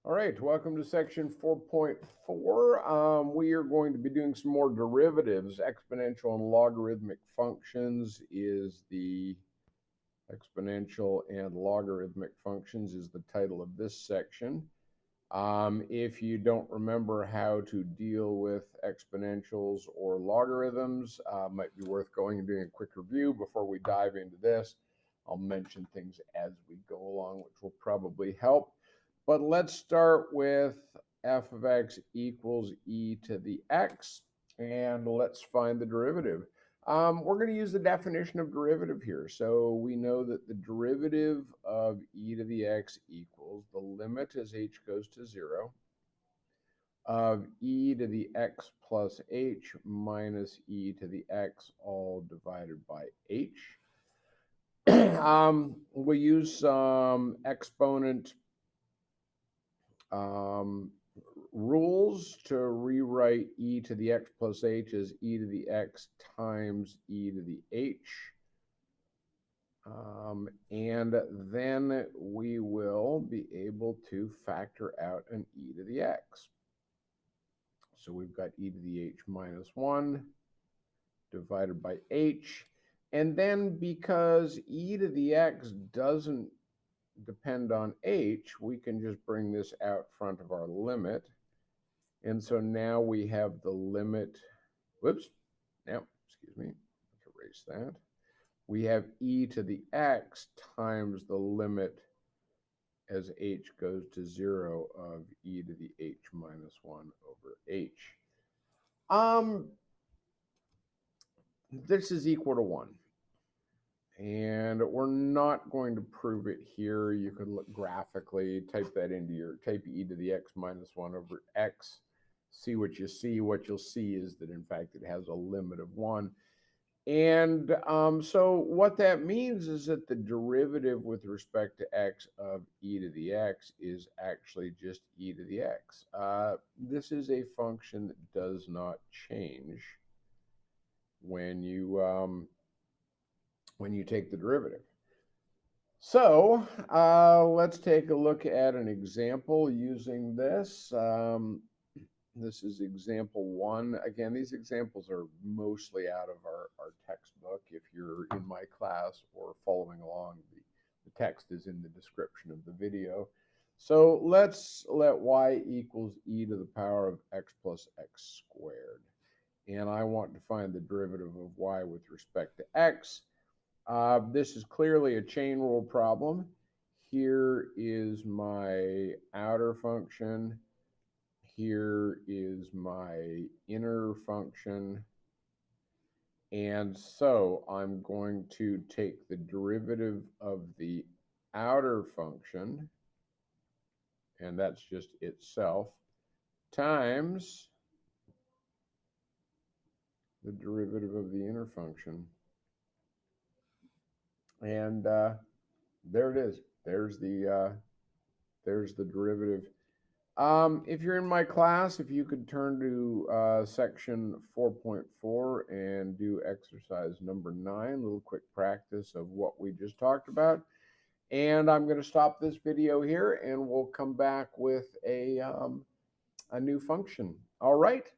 All right, welcome to section 4.4. We are going to be doing some more derivatives. Exponential and logarithmic functions is the title of this section. If you don't remember how to deal with exponentials or logarithms, might be worth going and doing a quick review before we dive into this. I'll mention things as we go along, which will probably help. But let's start with f of x equals e to the x, and let's find the derivative. We're going to use the definition of derivative here. So we know that the derivative of e to the x equals the limit as h goes to 0 of e to the x plus h minus e to the x all divided by h. We use some exponent rules to rewrite e to the x plus h as e to the x times e to the h. And then we will be able to factor out an e to the x. So we've got e to the h minus 1 divided by h. And then because e to the x doesn't depend on h, we can just bring this out front of our limit. And so now we have the limit, let's erase that. We have e to the x times the limit as h goes to 0 of e to the h minus 1 over h. This is equal to 1. And we're not going to prove it here. You could look graphically, type e to the x minus 1 over x, see what you see. What you'll see is that, in fact, it has a limit of 1. And so what that means is that the derivative with respect to x of e to the x is actually just e to the x. This is a function that does not change when you take the derivative. So let's take a look at an example using this. This is example 1. Again, these examples are mostly out of our textbook. If you're in my class or following along, the text is in the description of the video. So let's let y equals e to the power of x plus x squared. And I want to find the derivative of y with respect to x. This is clearly a chain rule problem. Here is my outer function. Here is my inner function. And so I'm going to take the derivative of the outer function, and that's just itself, times the derivative of the inner function. And there it is. There's the derivative. If you're in my class, if you could turn to section 4.4 and do exercise number 9, a little quick practice of what we just talked about. And I'm going to stop this video here, and we'll come back with a new function. All right.